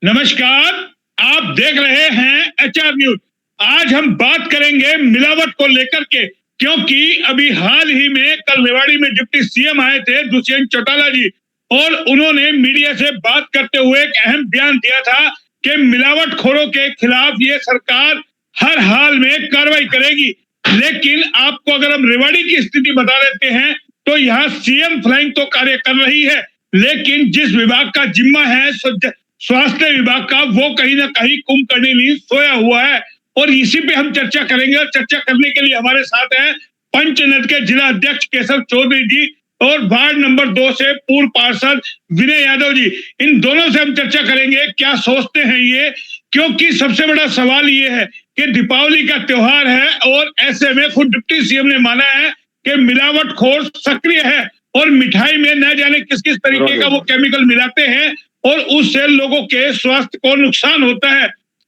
नमस्कार, आप देख रहे हैं एचआर न्यूज। आज हम बात करेंगे मिलावट को लेकर के, क्योंकि अभी हाल ही में कल रेवाड़ी में डिप्टी सीएम आए थे दुष्यंत चौटाला जी, और उन्होंने मीडिया से बात करते हुए एक अहम बयान दिया था कि मिलावटखोरों के खिलाफ ये सरकार हर हाल में कार्रवाई करेगी। लेकिन आपको अगर हम रेवाड़ी की स्थिति बता देते हैं तो यहाँ सीएम फ्लाइंग तो कार्य कर रही है, लेकिन जिस विभाग का जिम्मा है स्वास्थ्य विभाग का, वो कहीं ना कहीं कुंभकर्णी नींद सोया हुआ है। और इसी पे हम चर्चा करेंगे, और चर्चा करने के लिए हमारे साथ हैं पंचनद के जिला अध्यक्ष केशव चौधरी जी और वार्ड नंबर 2 से पूर्व पार्षद विनय यादव जी। इन दोनों से हम चर्चा करेंगे क्या सोचते हैं ये, क्योंकि सबसे बड़ा सवाल ये है कि दीपावली का त्योहार है और ऐसे में खुद डिप्टी सीएम ने माना है कि मिलावटखोर सक्रिय है और मिठाई में न जाने किस किस तरीके का वो केमिकल मिलाते हैं और उससे लोगों के स्वास्थ्य को नुकसान होता है।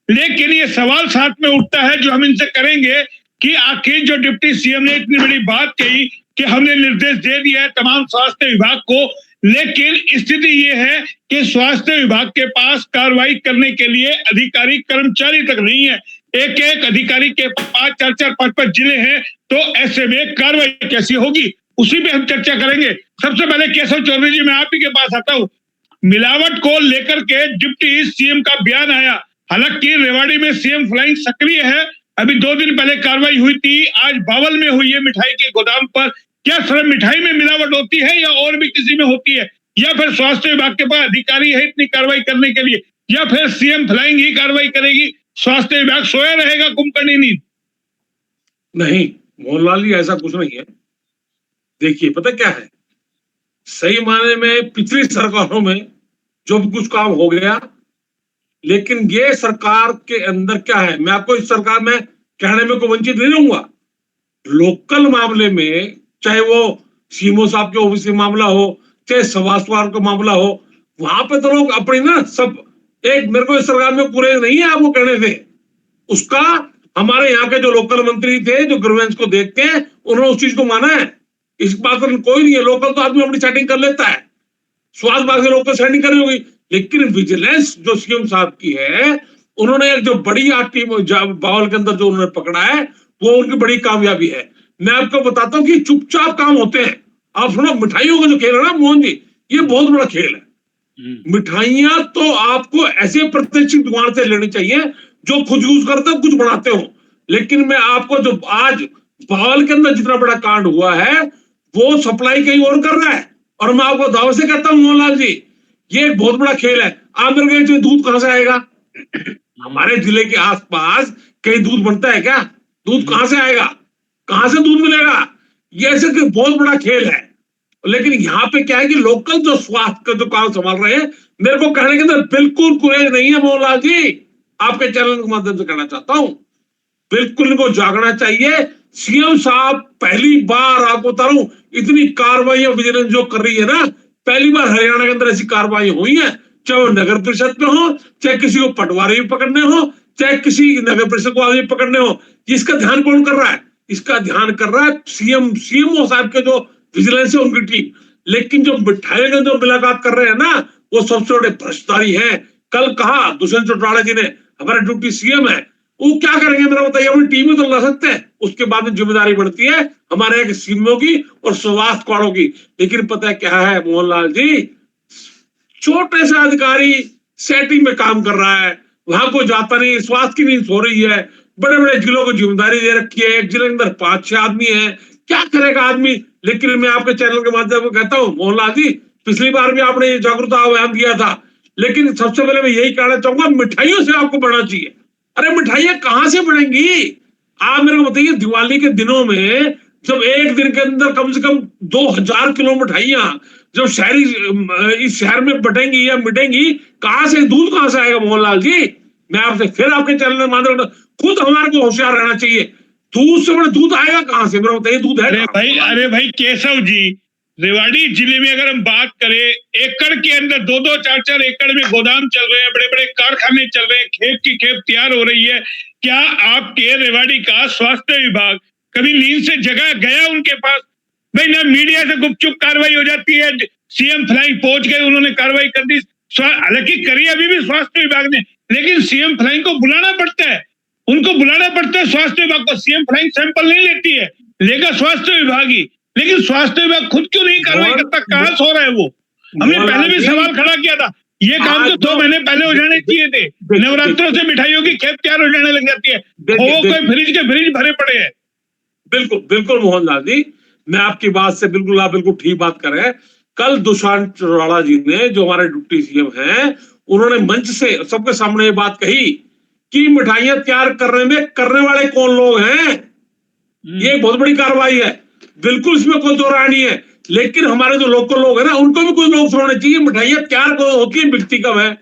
लेकिन ये सवाल साथ में उठता है जो हम इनसे करेंगे कि आखिर जो डिप्टी सीएम ने इतनी बड़ी बात कही कि हमने निर्देश दे दिया है तमाम स्वास्थ्य विभाग को, लेकिन स्थिति ये है कि स्वास्थ्य विभाग के पास कार्रवाई करने के लिए अधिकारी कर्मचारी तक नहीं है। एक एक अधिकारी के पास 4-4, 5-5 जिले हैं, तो ऐसे में कार्रवाई कैसी होगी, उसी पे हम चर्चा करेंगे। सबसे पहले केशव चौधरी जी, मैं आप ही के पास आता हूँ। मिलावट को लेकर के डिप्टी सीएम का बयान आया, हालांकि रेवाड़ी में सीएम फ्लाइंग सक्रिय है। अभी 2 दिन पहले कार्रवाई हुई थी, आज बावल में हुई है मिठाई के गोदाम पर। क्या सिर्फ मिठाई में मिलावट होती है या और भी किसी में होती है, या फिर स्वास्थ्य विभाग के पास अधिकारी है इतनी कार्रवाई करने के लिए, या फिर सीएम फ्लाइंग ही कार्रवाई करेगी, स्वास्थ्य विभाग सोया रहेगा कुंभकर्णी नींद? नहीं मोहनलाल जी, ऐसा कुछ नहीं है। देखिए पता क्या है, सही मायने में पिछली सरकारों में जो भी कुछ काम हो गया, लेकिन ये सरकार के अंदर क्या है, मैं आपको इस सरकार में कहने में को वंचित नहीं रहूंगा। लोकल मामले में, चाहे वो सीएमओ साहब के ऑफिस का मामला हो, चाहे सवासवार का मामला हो, वहां पे तो लोग अपनी ना सब एक, मेरे को इस सरकार में पूरे नहीं है आपको कहने थे, उसका हमारे यहाँ के जो लोकल मंत्री थे जो ग्रीवेंस को देखते हैं, उन्होंने उस चीज को माना है। इस बात पर कोई नहीं है, लोकल तो आदमी अपनी सेटिंग कर लेता है, स्वास्थ्य विभाग से लोकल सेटिंग करनी होगी। लेकिन विजिलेंस जो सीएम साहब की है, उन्होंने एक जो बड़ी टीम बावल के अंदर जो उन्होंने पकड़ा है, वो उनकी बड़ी कामयाबी है। मैं आपको बताता हूँ कि चुपचाप काम होते हैं। आप सुनो, मिठाइयों का जो खेल है ना मोहन जी, ये बहुत बड़ा खेल है। मिठाइयां तो आपको ऐसे प्रतिष्ठित दुकान से लेनी चाहिए जो खुद यूज करते हो, कुछ बनाते हो। लेकिन मैं आपको जो आज बावल के अंदर जितना बड़ा कांड हुआ है, वो सप्लाई कहीं और कर रहा है। और मैं आपको दावे से कहता हूं मोहनलाल जी, ये एक बहुत बड़ा खेल है। आप मेरे को दूध कहां से आएगा? हमारे जिले के आसपास कहीं दूध बनता है क्या? दूध कहां से आएगा? कहां से दूध मिलेगा? ये ऐसे बहुत बड़ा खेल है। लेकिन यहाँ पे क्या है कि लोकल जो स्वास्थ्य का जो काम संभाल रहे हैं, मेरे को कहने के अंदर बिल्कुल कुरेज नहीं है मोहनलाल जी। आपके चैनल के माध्यम से कहना चाहता हूं, बिल्कुल इनको जागना चाहिए। सीएम साहब पहली बार, आपको बता रहा हूं, इतनी कार्रवाई विजिलेंस जो कर रही है ना, पहली बार हरियाणा के अंदर ऐसी कार्रवाई हुई है, चाहे वो नगर परिषद में हो, चाहे किसी को पटवारी भी पकड़ने हो, चाहे किसी नगर परिषद को आदमी पकड़ने हो। इसका ध्यान कौन कर रहा है? इसका ध्यान कर रहा है सीएमओ साहब के जो विजिलेंस है, उनकी टीम। लेकिन जो मिठाई का जो मुलाकात कर रहे हैं ना, वो सबसे बड़े भ्रष्टाचारी है। कल कहा दुष्यंत चौटाला जी ने, हमारे डिप्टी सीएम है, वो क्या करेंगे मेरा बताइए? अपनी टीम में तो ला सकते हैं, उसके बाद में जिम्मेदारी बढ़ती है हमारे एक सीएमओ की और स्वास्थ्य वालों की। लेकिन पता है क्या है मोहनलाल जी, छोटे से अधिकारी सेटिंग में काम कर रहा है, वहां को जाता नहीं, स्वास्थ्य की नींद सो रही है। बड़े बड़े जिलों को जिम्मेदारी दे रखी है, एक जिले के अंदर 5-6 आदमी है, क्या करेगा आदमी? लेकिन मैं आपके चैनल के माध्यम से कहता हूँ मोहनलाल जी, पिछली बार भी आपने जागरूकता अभियान दिया था, लेकिन सबसे पहले मैं यही कहना चाहूंगा, मिठाइयों से आपको बढ़ना चाहिए। अरे मिठाइयां कहां से बढ़ेंगी? आप मेरे को बताइए, दिवाली के दिनों में जब एक दिन के अंदर कम से कम 2000 किलो मिठाइयां जब इस शहर में बटेंगी या मिटेंगी, कहां से दूध कहां से आएगा मोहनलाल जी? मैं आपसे फिर आपके चैनल में माध्यम, खुद हमारे को होशियार रहना चाहिए। दूध से बड़ा दूध आएगा कहां से? मेरा बताइए, दूध है? अरे भाई केशव जी, रेवाड़ी जिले में अगर हम बात करें, एकड़ के अंदर 2-2, 4-4 एकड़ में गोदाम चल रहे हैं, बड़े बड़े कारखाने चल रहे हैं, खेप की खेप तैयार हो रही है। क्या आपके रेवाड़ी का स्वास्थ्य विभाग कभी नींद से जगह गया उनके पास? भाई ना मीडिया से गुपचुप कार्रवाई हो जाती है, सीएम फ्लाइंग पहुंच गए, उन्होंने कार्रवाई कर दी, हालांकि करी अभी भी स्वास्थ्य विभाग ने, लेकिन सीएम फ्लाइंग को बुलाना पड़ता है, उनको बुलाना पड़ता है स्वास्थ्य विभाग को। सीएम फ्लाइंग सैंपल नहीं लेती है, लेगा स्वास्थ्य विभाग ही। लेकिन स्वास्थ्य विभाग खुद क्यों नहीं कार्रवाई करता? कहां सो रहा है वो? हमने पहले भी सवाल खड़ा किया था, ये काम तो 2 महीने पहले हो जाने चाहिए थे। नवरात्रों से मिठाइयों की खेप तैयार हो जाने लग जाती है, वो कोई फ्रिज के फ्रिज भरे पड़े हैं। बिल्कुल बिल्कुल मोहनलाल जी, मैं आपकी बात से बिल्कुल, आप बिल्कुल ठीक बात कर रहे हैं। कल दुष्यंत चौटाला जी ने, जो हमारे डिप्टी सीएम हैं, उन्होंने मंच से सबके सामने ये बात कही कि मिठाइयां तैयार करने में करने वाले कौन लोग हैं। ये बहुत बड़ी कार्रवाई है, बिल्कुल इसमें कोई दो राय नहीं है। लेकिन हमारे जो लोकल लोग हैं ना, उनको भी कुछ लोग सुनने चाहिए। मिठाइयां तैयार होती है, बिकती कब है?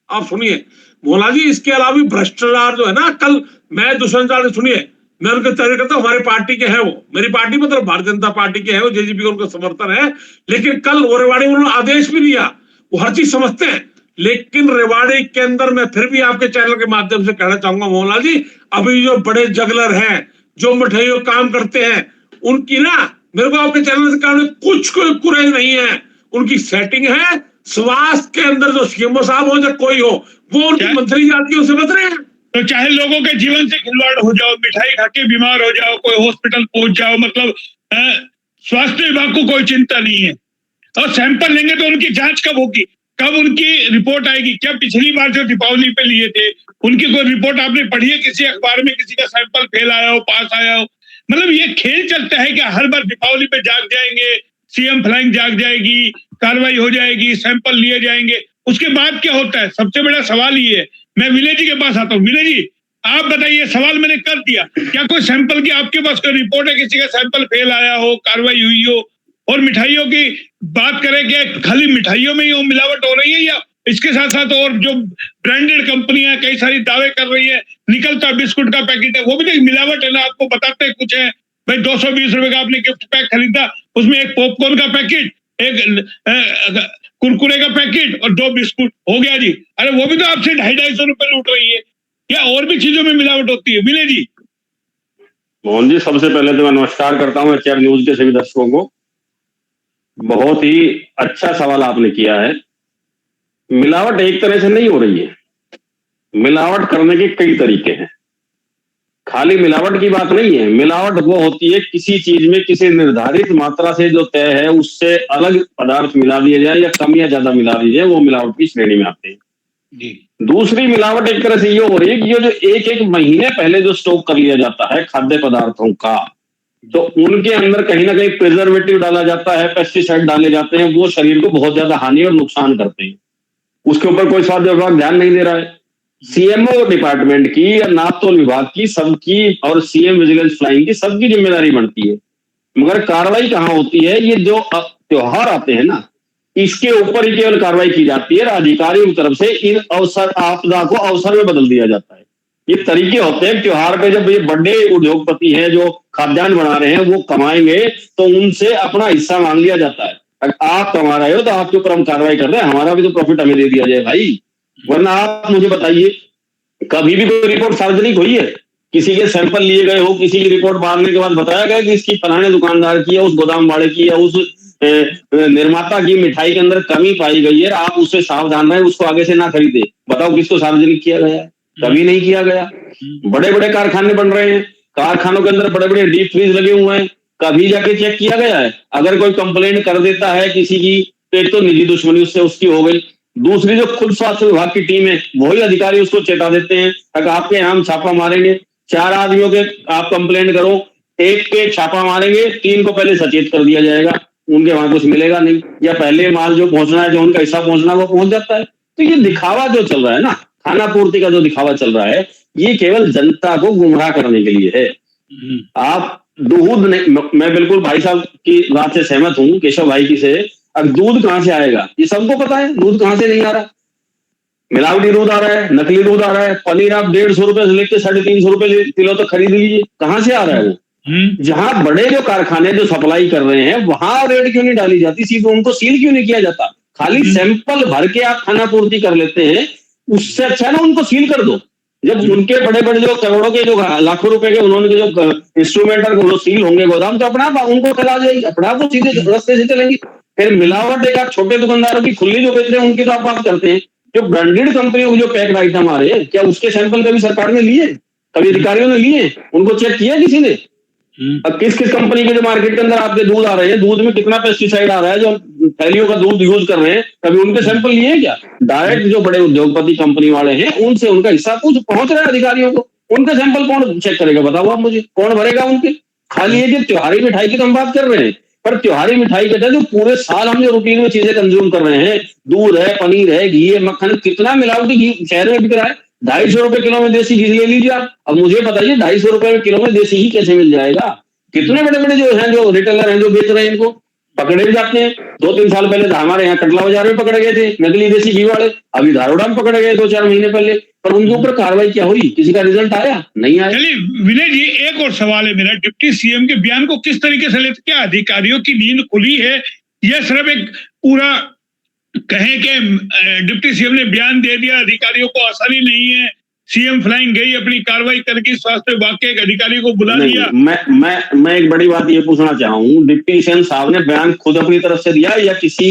आप सुनिए मोहनलाल जी, इसके अलावा भी भ्रष्टाचार जो है ना, कल मैं दुष्यंत चौटाला, सुनिए, मैं उनके तर्क करता हूँ, हमारी पार्टी के हैं वो, मेरी पार्टी मतलब भारतीय जनता पार्टी के हैं वो, जेजेपी का उनका समर्थन है। लेकिन कल वो रेवाड़ी में उन्होंने आदेश भी दिया, वो हर चीज समझते हैं। लेकिन रेवाड़ी के अंदर मैं फिर भी आपके चैनल के माध्यम से कहना चाहूंगा मोहनलाल जी, अभी जो बड़े जगलर हैं, जो मिठाइयों काम करते हैं, उनकी ना, मेरे को आपके चैनल से कहना, कुछ कोई कुरेज नहीं है, उनकी सेटिंग है। स्वास्थ्य के अंदर जो सीएमओ साहब हो या कोई हो, वो उनकी मंत्री जातियों से बच रहे हैं। तो चाहे लोगों के जीवन से खिलवाड़ हो जाओ, मिठाई खा के बीमार हो जाओ, कोई हॉस्पिटल पहुंच जाओ, मतलब स्वास्थ्य विभाग को कोई चिंता नहीं है। और सैंपल लेंगे तो उनकी जांच कब होगी, कब उनकी रिपोर्ट आएगी? क्या पिछली बार जो दीपावली पे लिए थे, उनकी कोई रिपोर्ट आपने पढ़ी है किसी अखबार में? किसी का सैंपल फेल आया हो, पास आया हो? मतलब ये खेल चलता है कि हर बार दीपावली पे जाग जाएंगे, सीएम फ्लाइंग जाग जाएगी, कार्रवाई हो जाएगी, सैंपल लिए जाएंगे, उसके बाद क्या होता है? सबसे बड़ा सवाल ये है। मैं विनय जी के पास आता हूँ। विनय जी, आप बताइए, सवाल मैंने कर दिया, क्या कोई सैंपल की आपके पास कोई रिपोर्ट है, किसी का सैंपल फेल आया हो, कार्रवाई हुई हो? और मिठाइयों की बात करें, क्या खाली मिठाइयों में ही वो मिलावट हो रही है, या इसके साथ साथ और जो ब्रांडेड कंपनियां कई सारी दावे कर रही है, निकलता बिस्कुट का पैकेट है, वो भी तो मिलावट है ना? आपको बताते कुछ है भाई, 220 रुपए का आपने गिफ्ट पैक खरीदा, उसमें एक पॉपकॉर्न का पैकेट, एक कुरकुरे का पैकेट और 2 बिस्कुट हो गया जी। अरे वो भी तो आपसे 250-250 रुपए लूट रही है। या और भी चीजों में मिलावट होती है? विनय जी। मोहन जी, सबसे पहले तो मैं नमस्कार करता हूं एचआर न्यूज के सभी दर्शकों को। बहुत ही अच्छा सवाल आपने किया है। मिलावट एक तरह से नहीं हो रही है, मिलावट करने के कई तरीके हैं। खाली मिलावट की बात नहीं है। मिलावट वो होती है किसी चीज में किसी निर्धारित मात्रा से जो तय है उससे अलग पदार्थ मिला दिया जाए या कम या ज्यादा मिला दिया जाए, वो मिलावट की श्रेणी में आते हैं जी। दूसरी मिलावट एक तरह से ये हो रही है कि ये जो एक महीने पहले जो स्टॉक कर लिया जाता है खाद्य पदार्थों का, तो उनके अंदर कहीं ना कहीं प्रिजर्वेटिव डाला जाता है, पेस्टिसाइड डाले जाते हैं, वो शरीर को बहुत ज्यादा हानि और नुकसान करते हैं। उसके ऊपर कोई स्वास्थ्य विभाग ध्यान नहीं दे रहा है। सीएमओ डिपार्टमेंट की या नापतोल विभाग की, सबकी, और सीएम विजिलेंस फ्लाइंग की, सबकी जिम्मेदारी बनती है। मगर कार्रवाई कहाँ होती है? ये जो त्योहार आते हैं ना, इसके ऊपर ही केवल कार्रवाई की जाती है। अधिकारियों की तरफ से इन अवसर, आपदा को अवसर में बदल दिया जाता है। ये तरीके होते हैं। त्योहार पे जब ये बड़े उद्योगपति हैं जो खाद्यान्न बना रहे हैं, वो कमाएंगे तो उनसे अपना हिस्सा मांग लिया जाता है। अगर आप कमा रहे हो तो आपके ऊपर हम कार्रवाई कर रहे हैं, हमारा भी तो प्रॉफिट हमें दे दिया जाए भाई। वरना आप मुझे बताइए, कभी भी कोई रिपोर्ट सार्वजनिक हुई है? किसी के सैंपल लिए गए हो, किसी की रिपोर्ट मारने के बाद बताया गया कि इसकी फलाने दुकानदार की या उस गोदाम वाले की या उस निर्माता की मिठाई के अंदर कमी पाई गई है, आप उससे सावधान रहे, उसको आगे से ना खरीदे? बताओ किसको सार्वजनिक किया गया? कभी नहीं किया गया। बड़े बड़े कारखाने बन रहे हैं, कारखानों के अंदर बड़े बड़े डीप फ्रीज लगे हुए हैं, कभी जाके चेक किया गया है? अगर कोई कंप्लेंट कर देता है किसी की, तो एक तो निजी दुश्मनी उससे उसकी हो गई। दूसरी, जो खुद स्वास्थ्य विभाग की टीम है, वही अधिकारी उसको चेता देते हैं, अगर आपके यहाँ छापा मारेंगे, 4 आदमियों के आप कंप्लेंट करो, एक पे छापा मारेंगे, 3 को पहले सचेत कर दिया जाएगा, उनके वहां कुछ मिलेगा नहीं, या पहले माल जो पहुंचना है, जो उनका हिस्सा पहुंचना है, वो पहुंच जाता है। तो ये दिखावा जो चल रहा है ना, खाना पूर्ति का जो दिखावा चल रहा है, ये केवल जनता को गुमराह करने के लिए है। आप दूध नहीं, मैं बिल्कुल भाई साहब की बात से सहमत हूँ, केशव भाई की से। अब दूध कहां से आएगा ये सबको पता है, दूध कहां से नहीं आ रहा। मिलावटी दूध आ रहा है, नकली दूध आ रहा है। पनीर आप 150 रुपए से लेकर 350 रुपए किलो तो खरीद लीजिए, कहां से आ रहा है वो? जहां बड़े जो कारखाने जो सप्लाई कर रहे हैं, वहां रेट क्यों नहीं डाली जाती? सीधे उनको सील क्यों नहीं किया जाता? खाली सैंपल भर के आप खाना पूर्ति कर लेते हैं, उससे अच्छा ना उनको सील कर दो। जब उनके बड़े बड़े जो करोड़ों के, जो लाखों रुपए के उन्होंने जो इंस्ट्रूमेंट सील होंगे गोदाम, तो अपना आप उनको चला जाएगी, अपना आप वो सीधे रास्ते से चलेंगी। फिर मिलावट एक आप छोटे दुकानदारों की खुली जो बेच रहे हैं उनकी तो आप बात करते हैं, जो ब्रांडेड कंपनियों को जो पैक्ड आइटम आ रहे हैं, क्या उसके सैंपल कभी सरकार ने लिए, कभी अधिकारियों ने लिए, उनको चेक किया किसी ने? अब किस किस कंपनी के जो मार्केट के अंदर आपके दूध आ रहे हैं, दूध में कितना पेस्टिसाइड आ रहा है, जो थैलियों का दूध यूज कर रहे हैं, कभी उनके सैंपल लिए हैं क्या? डायरेक्ट जो बड़े उद्योगपति कंपनी वाले हैं उनसे उनका हिस्सा कुछ पहुंच रहा है अधिकारियों को, उनके सैंपल कौन चेक करेगा बताओ आप मुझे, कौन भरेगा उनके? खाली ये कि त्योहारी मिठाई की तो हम बात कर रहे हैं, पर त्योहारी मिठाई के जो पूरे साल हम जो रूटीन में चीजें कंज्यूम कर रहे हैं, दूध है, पनीर है, घी है, मक्खन, कितना मिलावटी घी शहर में बिक रहा है। 250 रुपए किलो में देसी घी ले लीजिए आप। अब मुझे बताइए 250 रुपए किलो में देसी घी कैसे मिल जाएगा? कितने बड़े बड़े जो हैं, जो रिटेलर हैं, जो बेच रहे हैं, इनको पकड़े भी जाते हैं। 2-3 साल पहले हमारे यहाँ कटला बाजार में पकड़े गए थे नकली देसी घी वाले, अभी धारोड़ा में पकड़े गए 2-4 महीने पहले, पर उनके ऊपर कार्रवाई क्या हुई? किसी का रिजल्ट आया? नहीं आया। चलिए विनय जी, एक और सवाल है मेरा, डिप्टी सीएम के बयान को किस तरीके से लेते? क्या अधिकारियों की नींद खुली है या सिर्फ एक पूरा कहें कि डिप्टी सीएम ने बयान दे दिया, अधिकारियों को आसानी नहीं है, सीएम फ्लाइंग गई अपनी कार्रवाई करके, स्वास्थ्य विभाग के एक अधिकारी को बुला लिया? मैं एक बड़ी बात ये पूछना चाहूँ, डिप्टी सीएम साहब ने बयान खुद अपनी तरफ से दिया या किसी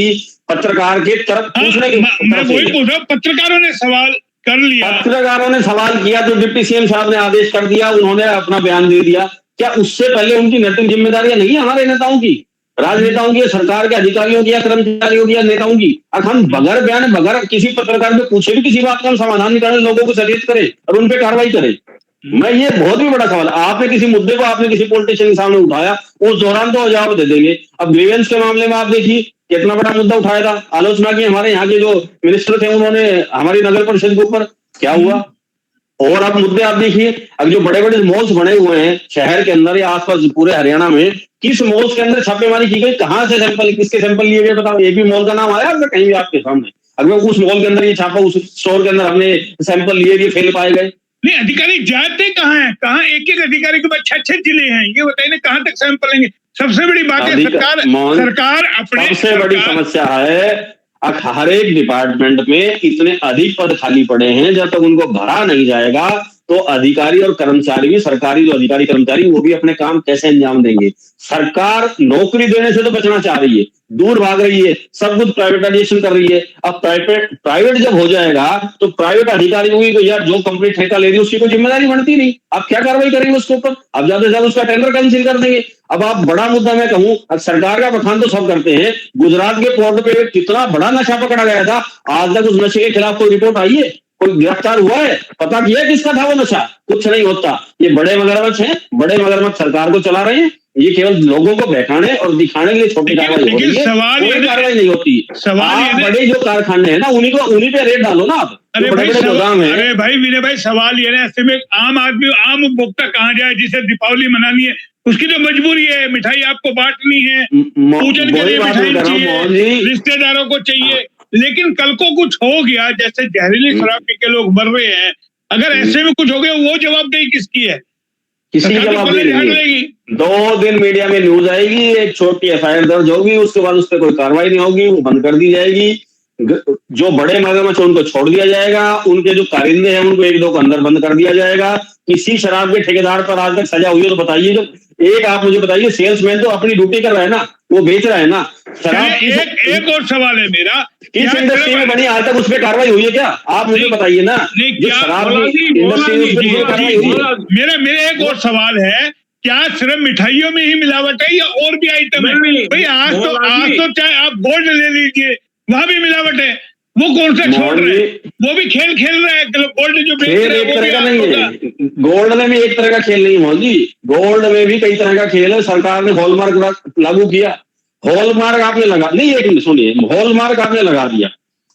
पत्रकार के तरफ पूछने की? मैं वही पूछ रहा हूँ, पत्रकारों ने सवाल कर लिया, पत्रकारों ने सवाल किया तो डिप्टी सीएम साहब ने आदेश कर दिया, उन्होंने अपना बयान दे दिया। क्या उससे पहले उनकी नैतिक जिम्मेदारियां नहीं है हमारे नेताओं की, राजनेताओं की, सरकार के अधिकारियों की या कर्मचारियों की या नेताओं की? अब हम बगैर बयान, बगैर किसी पत्रकार से पूछे भी किसी बात का हम समाधान निकालें, लोगों को सचेत करें और उन पर कार्रवाई करें? मैं ये बहुत ही बड़ा सवाल, आपने किसी मुद्दे को आपने किसी पॉलिटिशियन के सामने उठाया, उस दौरान तो जवाब दे देंगे। अब ग्रीवेंस के मामले में आप देखिए कितना बड़ा मुद्दा उठाया था, आलोचना की हमारे यहाँ के जो मिनिस्टर थे उन्होंने हमारी नगर परिषद के ऊपर, क्या हुआ? और अब मुद्दे आप देखिए, अब जो बड़े बड़े मॉल्स बने हुए हैं शहर के अंदर या आसपास पूरे हरियाणा में, किस मॉल्स के अंदर छापेमारी की गई, कहां से सैंपल, किसके सैंपल लिए गए बताओ? एक भी मॉल का नाम आया आपका कहीं भी आपके सामने? अगर उस मॉल के अंदर ये छापा, उस स्टोर के अंदर हमने सैंपल लिए, ये फेल पाए गए? नहीं, अधिकारी जाते कहाँ हैं? कहाँ एक एक अधिकारी के पास 6-6 जिले हैं, ये बताइए ना, कहाँ तक सैंपल लेंगे? सबसे बड़ी बात है सरकार अपने, सबसे बड़ी समस्या है हर एक डिपार्टमेंट में इतने अधिक पद खाली पड़े हैं, जब तक उनको भरा नहीं जाएगा तो अधिकारी और कर्मचारी भी, सरकारी जो अधिकारी कर्मचारी, वो भी अपने काम कैसे अंजाम देंगे? सरकार नौकरी देने से तो बचना चाह रही है, दूर भाग रही है, सब कुछ प्राइवेटाइजेशन कर रही है। अब प्राइवेट जब हो जाएगा तो प्राइवेट अधिकारियों की, यार जो कंपनी ठेका ले रही है उसकी कोई जिम्मेदारी बनती नहीं, आप क्या कार्रवाई करेंगे उसके ऊपर? अब ज्यादा से ज्यादा उसका टेंडर कैंसिल कर देंगे। अब आप बड़ा मुद्दा मैं कहूँ, सरकार का बखान तो सब करते हैं, गुजरात के पोर्ट पे कितना बड़ा नशा पकड़ा गया था, आज तक उस नशे के खिलाफ कोई रिपोर्ट आई है? कोई गिरफ्तार हुआ है? पता किया किसका था वो नशा? कुछ नहीं होता। ये बड़े मगरमच्छ हैं, बड़े मगरमच्छ सरकार को चला रहे हैं, ये केवल लोगों को बहकाने और दिखाने के लिए छोटी कार्रवाई हो रही है, कोई कार्रवाई नहीं होती। आप बड़े जो कारखाने हैं ना, उन्हीं पे रेट डालो ना आप। अरे भाई, अरे भाई विनय भाई, सवाल ये है, ऐसे में आम आदमी, आम उपभोक्ता कहाँ जाए जिसे दीपावली मनानी है? उसकी तो मजबूरी है, मिठाई आपको बांटनी है, पूजन के लिए मिठाई चाहिए, रिश्तेदारों को चाहिए, लेकिन कल को कुछ हो गया, जैसे जहरीली शराब पी के लोग मर रहे हैं, अगर ऐसे में कुछ हो गया, वो जवाबदेही किसकी है? किसी जवाब नहीं। 2 दिन मीडिया में न्यूज आएगी, एक छोटी एफआईआर दर्ज होगी, उसके बाद उस पर कोई कार्रवाई नहीं होगी, वो बंद कर दी जाएगी। जो बड़े मगरमच्छ उनको छोड़ दिया जाएगा, उनके जो कारिंदे हैं उनको 1-2 को अंदर बंद कर दिया जाएगा। किसी शराब के ठेकेदार पर आज तक सजा हुई है तो बताइए? जो एक आप मुझे बताइए, सेल्समैन तो अपनी ड्यूटी कर रहा है ना, वो बेच रहा है ना शराब। एक और सवाल है मेरा, किस इंडस्ट्री में बनी, आज तक उस पर कार्रवाई हुई है क्या? आप मुझे बताइए ना, जो शराब इंडस्ट्री में कार्रवाई हुई है? मेरा एक और सवाल है, क्या सिर्फ मिठाइयों में ही मिलावट है या और भी आइटम है? भाई आज तो चाहे आप गोल्ड ले लीजिए, वहां भी मिलावट है, वो कौन सा छोड़ रहे हैं? वो भी खेल खेल रहा है, गोल्ड जो बेच रहा है एक तरह का नहीं है, गोल्ड में भी एक तरह का खेल नहीं मोदी, गोल्ड में भी कई तरह का खेल है। सरकार ने हॉलमार्क लागू किया, हॉलमार्क आपने लगा नहीं, एक मिनट सुनिए, हॉलमार्क आपने लगा दिया,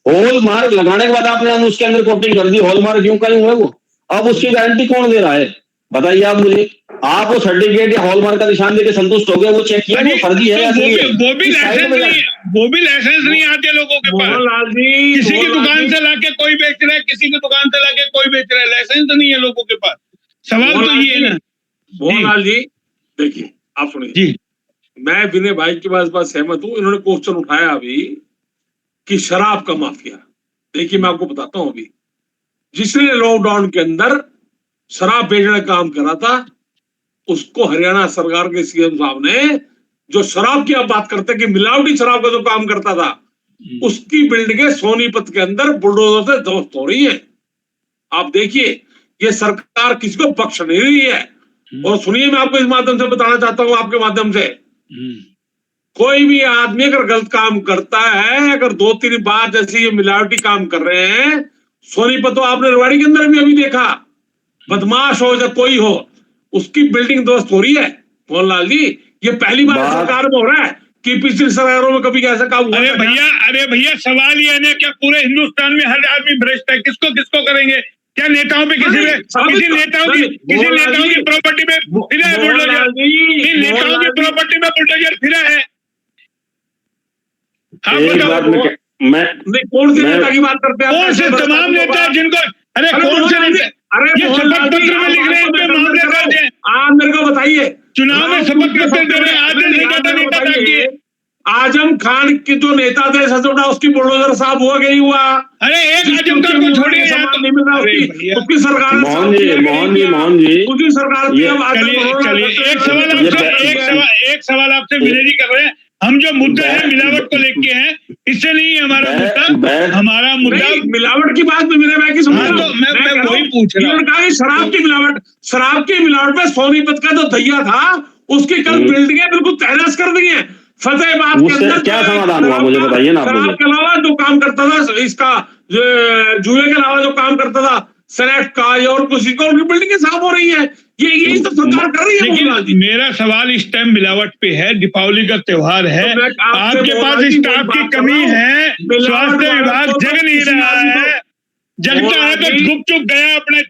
हॉलमार्क लगाने के बाद आपने उसके अंदर कोटिंग कर दी, हॉलमार्क क्यों का है वो? अब उसकी गारंटी कौन दे रहा है बताइए आप मुझे? आप वो सर्टिफिकेट या हॉलमार्क का निशान देके संतुष्ट हो गए, वो चेक किया वो फर्जी है? वो भी लाइसेंस नहीं आते लोगों के पास, किसी की दुकान से लाके कोई बेच रहा है, किसी की दुकान से लाके कोई बेच रहा है, लाइसेंस तो नहीं है लोगों के पास। सवाल तो ये है ना मोहनलाल जी, देखिए आप सुनिए जी, मैं विनय भाई की बात सहमत हूँ। इन्होंने क्वेश्चन उठाया अभी कि शराब का माफिया, देखिए मैं आपको बताता हूँ, अभी जिसने लॉकडाउन के अंदर शराब बेचने का काम करा था, उसको हरियाणा सरकार के सीएम साहब ने जो शराब की आप बात करते हैं कि मिलावटी शराब का जो काम करता था, उसकी बिल्डिंगें सोनीपत के अंदर बुलडोजर से ध्वस्त हो रही हैं। आप देखिए, ये सरकार किसी को बख्श नहीं रही है। और सुनिए, मैं आपको इस माध्यम से बताना चाहता हूं, आपके माध्यम से, कोई भी आदमी अगर गलत काम करता है, अगर 2-3 बार जैसे ये मिलावटी काम कर रहे हैं, सोनीपत तो आपने रेवाड़ी के अंदर भी अभी देखा, बदमाश हो या कोई हो, उसकी बिल्डिंग ध्वस्त हो रही है। मोहनलाल जी, ये पहली बार सरकार में हो रहा है कि पिछली सरकारों में कभी ऐसा काम हुआ? अरे भैया सवाल ये है ना, क्या पूरे हिंदुस्तान में हर आदमी भ्रष्ट है? किसको किसको करेंगे? क्या नेताओं पे किसी नेताओं की प्रॉपर्टी में फिरा है बुलडोजर? नेताओं की प्रॉपर्टी में बुलडोजर फिरा है? हाँ बताओ, मैं कौन से नेता की बात करते हैं? कौन से तमाम नेता जिनको, अरे कौन से नेता ये शपथ पत्र में लिख रहे हैं मामले दर्ज है? आप मेरे को बताइए, चुनाव में शपथ पत्र दे रहे हैं, आदेश नहीं पता ताकि आजम खान के जो नेता थे सचोटा, उसकी बुलडोजर साहब हुआ कि नहीं हुआ? अरे एक आजम खान को छोड़िए, नहीं मिल रहा उसकी सरकार, मोहन जी उसकी सरकार। चलिए एक सवाल आपसे विनय जी कर रहे हैं। हम जो मुद्दे हैं मिलावट को लेके हैं, इससे नहीं है हमारा मुद्दा। हमारा मुद्दा मिलावट की बात में मेरे मैं की समझ, तो मैं वही पूछ रहा हूँ। शराब की मिलावट में सोनीपत का जो दैया था, उसकी कल बिल्डिंगें बिल्कुल तहस कर दी है। फतेहाबाद के अंदर क्या समाधान हुआ मुझे बताइए ना। शराब के अलावा जो काम करता था, इसका जुए के अलावा जो काम करता था, सेनेट का और किसी को, उनकी बिल्डिंगें साफ हो रही है। यही तो सरकार कर रही है। लेकिन मेरा सवाल इस टाइम मिलावट पे है, दीपावली का त्योहार है, आपके पास स्टाफ की कमी है, स्वास्थ्य विभाग जग नहीं रहा है। जगता है तो गुप चुप गया, अपने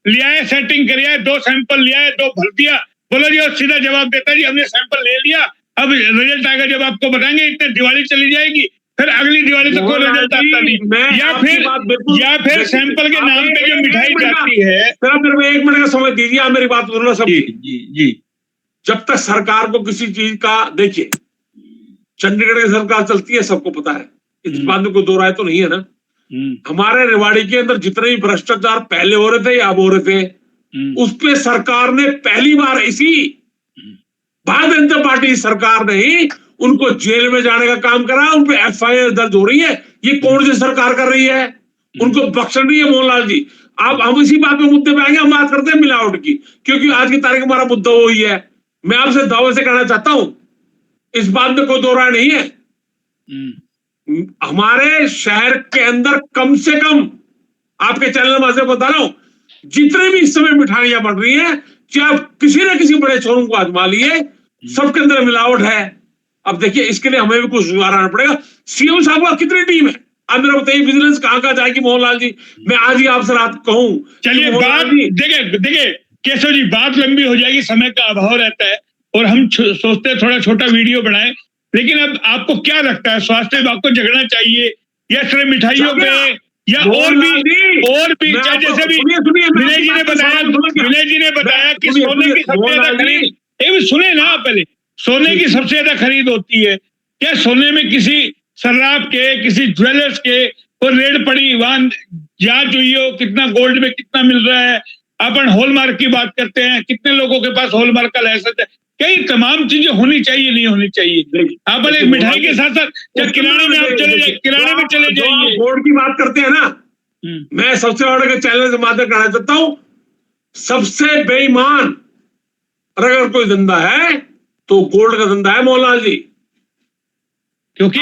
लिया है, सेटिंग करिया, 2 सैंपल लिया है, 2 भर दिया, बोलो जी, और सीधा जवाब देता है जी हमने सैंपल ले लिया, अब रिजल्ट आएगा जब आपको बताएंगे। इतने दिवाली चली जाएगी, फिर अगली दिवाली तक कोई रिजल्ट आता नहीं। या फिर सैंपल के नाम पे जो मिठाई जाती है। मेरे को 1 मिनट का समय दीजिए, आप मेरी बात बोलना सब। जी। जब तक सरकार को किसी चीज का, देखिए चंडीगढ़ की सरकार चलती है, सबको पता है, इस बात में कोई दो राय तो नहीं है ना। हमारे रेवाड़ी के अंदर जितने भी भ्रष्टाचार पहले हो रहे थे या अब हो रहे थे, उस पे सरकार ने पहली बार, इसी भारतीय जनता पार्टी सरकार ने ही उनको जेल में जाने का काम करा, उन पे FIR दर्ज हो रही है। ये कौन सी सरकार कर रही है? उनको बख्शन रही है। मोहनलाल जी, आप हम इसी बात पे मुद्दे पे आएंगे। हम बात करते हैं मिलावट की, क्योंकि आज की तारीख हमारा मुद्दा वही है। मैं आपसे दावे से कहना चाहता हूं, इस बात में कोई दो राय नहीं है। हमारे शहर के अंदर कम से कम, आपके चैनल में से बता रहा हूं, जितने भी इस समय मिठाइयां बन रही हैं, चाहे आप किसी न किसी बड़े शोरूम को आजमा लिए, सबके अंदर मिलावट है। अब देखिए, इसके लिए हमें भी कुछ सुधार आना पड़ेगा। सीएम साहब का कितनी टीम है, आप मेरा बताइए, विजिलेंस कहां जाएगी? मोहनलाल जी, मैं आज ही आपसे रात कहूं। चलिए बात देखिए केशव जी, बात लंबी हो जाएगी, समय का अभाव रहता है और हम सोचते हैं थोड़ा छोटा वीडियो बनाए। लेकिन अब आपको क्या लगता है, स्वास्थ्य विभाग को जगना चाहिए या सिर्फ मिठाइयों पे, या और भी जैसे भी विनय जी ने बताया कि सोने की सबसे ज्यादा खरीद, सुने ना पहले, सोने की सबसे ज्यादा खरीद होती है। क्या सोने में किसी शराब के, किसी ज्वेलर्स के कोई रेड पड़ी, वहां जांच हुई हो, कितना गोल्ड में कितना मिल रहा है? अपन हॉलमार्क की बात करते हैं, कितने लोगों के पास हॉलमार्क का लाइसेंस है? कई तमाम चीजें होनी चाहिए, नहीं होनी चाहिए। आप एक मिठाई के साथ साथ किराने में आप चले जाइए, किराने में चले जाइए। गोल्ड की बात करते हैं ना, मैं सबसे बड़े के चैनल से बात करना चाहता हूं, सबसे बेईमान अगर कोई धंधा है तो गोल्ड का धंधा है मोहनलाल जी। क्योंकि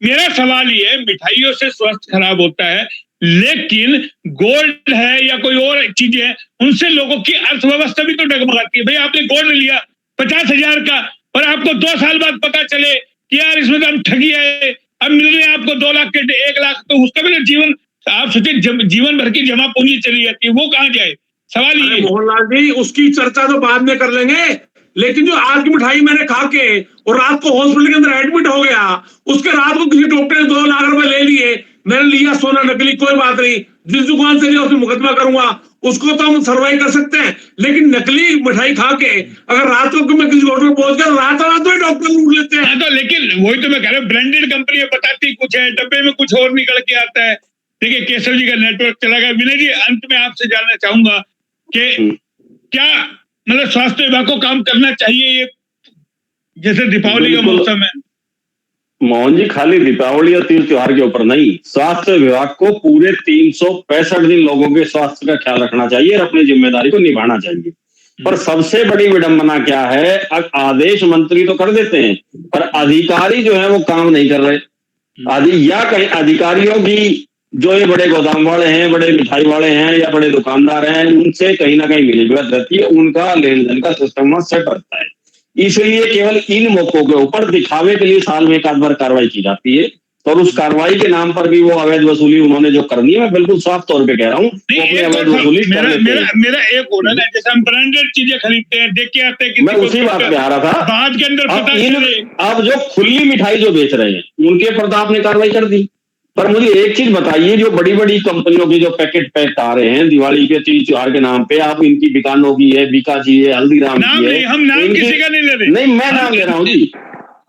मेरा सवाल ये है, मिठाइयों से स्वास्थ्य खराब होता है, लेकिन गोल्ड है या कोई और चीजें हैं, उनसे लोगों की अर्थव्यवस्था भी तो डगमगाती है। भाई आपने गोल्ड लिया 50,000 का और आपको 2 साल बाद पता चले कि यार इसमें तो हम ठगी है, अब मिल रहे हैं आपको 2 लाख के 1 लाख, तो उसका भी जीवन, आप सोचिए, जीवन भर की जमा पूंजी चली जाती है, वो कहाँ जाए? सवाल ये। मोहनलाल जी, उसकी चर्चा तो बाद में कर लेंगे, लेकिन जो आज की मिठाई मैंने खा के और रात को हॉस्पिटल के अंदर एडमिट हो गया, उसके रात को किसी डॉक्टर ने 2 लाख रुपए ले लिए, मैंने लिया सोना नकली, कोई बात नहीं, जिस दुकान से लिया उसमें मुकदमा करूंगा, उसको तो हम सर्वाइव कर सकते हैं। लेकिन नकली मिठाई खा के अगर रात को मैं किसी होटल में पहुंच गया, रात में डॉक्टर लूट लेते हैं। तो लेकिन वही तो मैं कह रहा हूँ, ब्रांडेड कंपनी बताती कुछ है, डब्बे में कुछ और निकल के आता है। देखिए केशव जी का नेटवर्क चला गया। विनय जी, अंत में आपसे जानना चाहूंगा कि क्या मतलब स्वास्थ्य विभाग को काम करना चाहिए, ये जैसे दीपावली का बिल्कुल। मौसम है। मोहन जी, खाली दीपावली और तीज त्योहार के ऊपर नहीं, स्वास्थ्य विभाग को पूरे 365 दिन लोगों के स्वास्थ्य का ख्याल रखना चाहिए और अपनी जिम्मेदारी को निभाना चाहिए। पर सबसे बड़ी विडंबना क्या है, अब आदेश मंत्री तो कर देते हैं पर अधिकारी जो है वो काम नहीं कर रहे। या कहीं अधिकारियों की जो ये बड़े गोदाम वाले हैं, बड़े मिठाई वाले हैं या बड़े दुकानदार हैं, उनसे कहीं ना कहीं मिलीभगत रहती है, उनका लेन देन का सिस्टम वहां सेट रहता है। इसलिए केवल इन मौकों के ऊपर दिखावे के लिए साल में एक आध बार कार्रवाई की जाती है और उस कार्रवाई के नाम पर भी वो अवैध वसूली उन्होंने जो करनी है, मैं बिल्कुल साफ तौर पे कह रहा हूँ, वो अपनी अवैध वसूली कर लेते हैं। मेरा एक उदाहरण है, जैसे हम ब्रांडेड चीजें खरीदते हैं, देख के आते हैं, मैं उसी बात पे आ रहा था। बाद के अंदर पता चले। अब जो खुली मिठाई जो बेच रहे हैं उनके पर तो आपने कार्रवाई कर दी, पर मुझे एक चीज बताइए, जो बड़ी बड़ी कंपनियों के जो पैकेट पैक आ रहे हैं दिवाली के तीज त्योहार के नाम पे, आप इनकी दुकानों की है, बीकाजी है, हल्दीराम की है, हम नाम किसी का नहीं ले रहे। नहीं, मैं नाम ले रहा हूँ जी,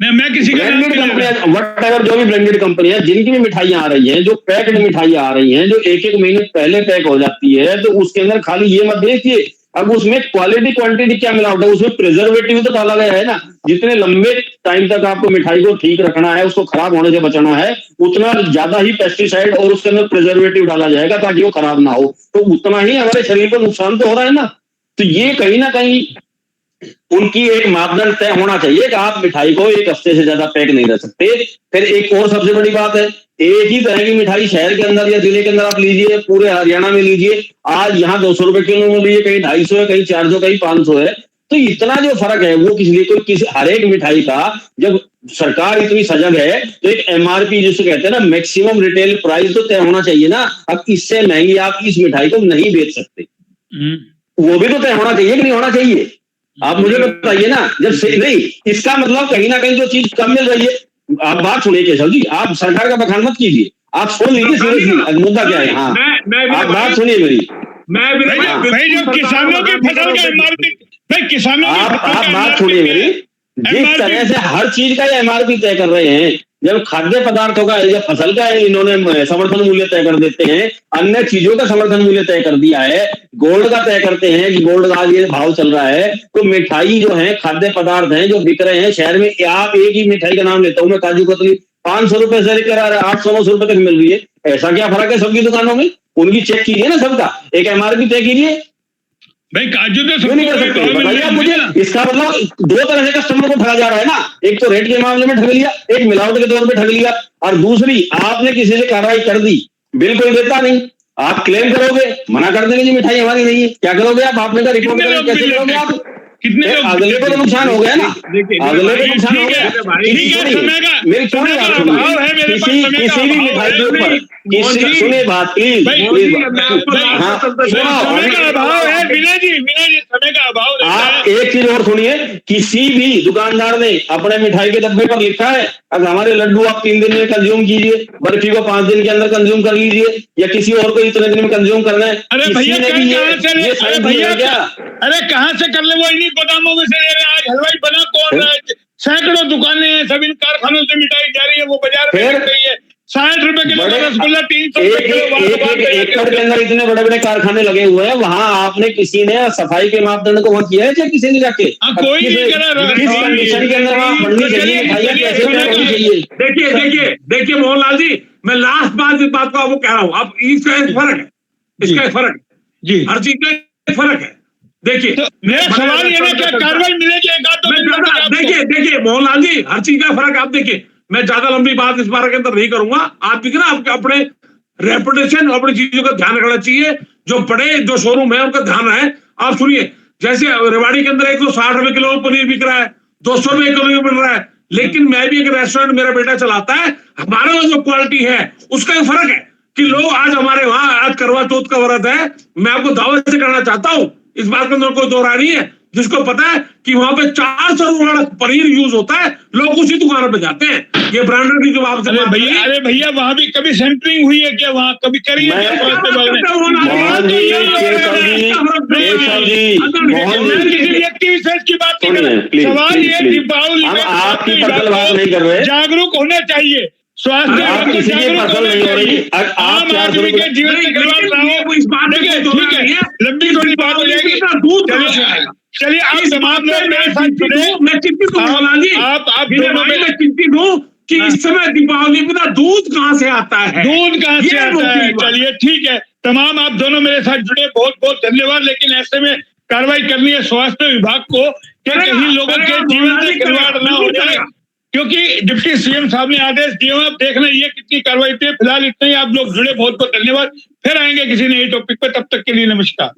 मैं किसी का ब्रांडेड कंपनियां, वट एवर जो भी ब्रांडेड कंपनियां जिनकी भी मिठाइयां आ रही हैं, जो पैक्ड मिठाइयां आ रही हैं, जो एक एक महीने पहले पैक हो जाती है, तो उसके अंदर खाली ये मत देखिए अब उसमें क्वालिटी क्वांटिटी क्या मिलावट है, उसमें प्रिजर्वेटिव तो डाला गया है ना। जितने लंबे टाइम तक आपको मिठाई को ठीक रखना है, उसको खराब होने से बचाना है, उतना ज्यादा ही पेस्टिसाइड और उसके अंदर प्रिजर्वेटिव डाला जाएगा ताकि वो खराब ना हो, तो उतना ही हमारे शरीर को नुकसान तो हो रहा है ना। तो ये कहीं ना कहीं उनकी एक मापदंड तय होना चाहिए कि आप मिठाई को एक हफ्ते से ज्यादा पैक नहीं रख सकते। फिर एक और सबसे बड़ी बात है, एक ही तरह की मिठाई शहर के अंदर या जिले के अंदर आप लीजिए, पूरे हरियाणा में लीजिए, आज यहाँ 200 रुपए किलो में लीजिए, कहीं 250 है, कहीं 400, कहीं 500 है। तो इतना जो फर्क है वो किसी कोई किसी हर एक मिठाई का, जब सरकार इतनी सजग है तो एक एमआरपी जिसे कहते हैं ना, मैक्सिमम रिटेल प्राइस तो तय होना चाहिए ना। अब इससे महंगी आप इस मिठाई को नहीं बेच सकते, वो भी तो तय होना चाहिए कि नहीं होना चाहिए। आप मुझे बताइए ना, जब से नहीं, इसका मतलब कहीं ना कहीं जो चीज कम मिल रही है। आप बात सुनिए केशव जी, आप सरकार का बखान मत कीजिए, आप सुन लीजिए सीरियसली मुद्दा क्या है। हाँ, आप बात सुनिए मेरी। भाई जो किसानों की फसल का एमआरपी, भाई किसानों की आप बात सुनिए मेरी, जिस तरह से हर चीज का एमआरपी तय कर रहे हैं, जब खाद्य पदार्थों का, जब फसल का इन्होंने समर्थन मूल्य तय कर देते हैं, अन्य चीजों का समर्थन मूल्य तय कर दिया है, गोल्ड का तय करते हैं कि गोल्ड का आज ये भाव चल रहा है, तो मिठाई जो है, खाद्य पदार्थ हैं जो बिक रहे हैं शहर में, आप एक ही मिठाई का नाम लेता हूं मैं, काजू कतली 500 रुपए से लेकर 800-900 रुपए तक मिल रही है। ऐसा क्या फर्क है सबकी दुकानों में? उनकी चेक कीजिए ना, सबका एक एमआरपी तय कीजिए। भाई काजू तो क्यों नहीं कर सकते? बताइए आप मुझे। इसका मतलब दो तरह से कस्टमर को ठगा जा रहा है ना, एक तो रेट के मामले में ठग लिया, एक मिलावट के तौर पे ठग लिया, और दूसरी आपने किसी से कार्रवाई कर दी, बिल कोई देता नहीं, आप क्लेम करोगे, मना कर देंगे जी मिठाई हमारी नहीं है, क्या करोगे आप? आपने का रिपोर्ट करेंगे, कैसे करोगे आप? कितने अगले को तो नुकसान हो गया ना, अगले को नुकसान हो गया। मेरी थोड़ी बात सुनिए, किसी भी मिठाई के ऊपर सुनिए बात प्लीज, हाँ समय का अभाव है विनय जी, समय का अभाव। आप एक चीज और सुनिए, किसी भी दुकानदार ने अपने मिठाई के डब्बे पर लिखा है अब हमारे लड्डू आप 3 दिन में कंज्यूम कीजिए, बर्फी को 5 दिन के अंदर कंज्यूम कर लीजिए, या किसी और को इतने दिन में कंज्यूम करना है। अरे भैया अरे कहाँ से कर ले, वो इन्हीं गोदामों में से ले रहे हैं। आज हलवाई बना कौन रहा है? सैकड़ों दुकानें हैं, सभी कारखानों से मिठाई जा रही है, वो बाजार में बिक रही है। 60 रुपए किलो रसगुल्ला, 300 एकड़ के अंदर इतने बड़े बड़े कारखाने लगे हुए हैं, वहां आपने किसी ने सफाई के मापदंड को वहां किया है, चाहे किसी ने जाके कोई नहीं करा। किस कंडीशन के अंदर वहां बननी चाहिए मिठाइयां, कैसे बननी चाहिए? देखिए मोहनलाल जी, मैं लास्ट बात को आपको कह रहा हूँ, अब इसका एक फर्क है, इसका एक फर्क जी, हर चीज का एक फर्क है। देखिए तो मेरा सवाल ये है कि कार्रवाई मिलेगी? देखिए मोहनलाल जी, हर चीज का फर्क। आप देखिए, मैं ज्यादा लंबी बात इस बारे के अंदर नहीं करूंगा। आप देखिए ना, आपके अपने रेपुटेशन, अपनी चीजों का ध्यान रखना चाहिए। जो बड़े जो शोरूम है उनका ध्यान है। आप सुनिए, जैसे रेवाड़ी के अंदर 160 रुपए किलो पनीर बिक रहा है, 200 रुपए किलो मिल रहा है, लेकिन मैं भी एक रेस्टोरेंट मेरा बेटा चलाता है, हमारे जो क्वालिटी है उसका एक फर्क है कि लोग आज हमारे वहां, आज करवा चौथ का व्रत है, मैं आपको दावत से करना चाहता हूँ, इस बात के अंदर कोई दो राय नहीं है, जिसको पता है कि वहां पे 400 रुपए पनीर यूज होता है, लोग उसी दुकान पे जाते हैं। ये ब्रांडेड की जो आपसे अरे भैया वहां भी कभी सेंटरिंग हुई है क्या? वहां कभी करी है क्या? किसी व्यक्ति विशेष की बात नहीं कर रहे, सवाल ये दीपावली में जागरूक होना चाहिए। स्वास्थ्य आम आदमी के जीवन में खिलवाड़ ना हो। ठीक है, लंबी थोड़ी बात हो जाएगी। चलिए आप इस तमाम बात लोग पे मेरे मैं साथ चिंतित जुड़े। हूं, मैं चिंतित हूं मोहनलाल जी। आप मेरे दोनों भाई में मैं चिंतित हूं कि हाँ। इस समय दीपावली पे ना दूध कहां से आता है, दूध कहां से ये आता मुद्दे है। की बात। चलिए ठीक है, तमाम आप दोनों मेरे साथ जुड़े, बहुत बहुत धन्यवाद। लेकिन ऐसे में कार्रवाई करनी है स्वास्थ्य विभाग को कि करेगा, कहीं लोगों के करेगा, जीवन मोहनलाल से जी खिलवाड़ करेगा, ना हो बिल्कुल जाए, करेगा। क्योंकि डिप्टी सीएम साहब ने आदेश दिए हुए। अब देखना ये कितनी कार्रवाई होती है। फिलहाल इतना ही, आप लोग जुड़े, बहुत बहुत धन्यवाद। फिर आएंगे किसी नए टॉपिक पे, तब तक के लिए नमस्कार।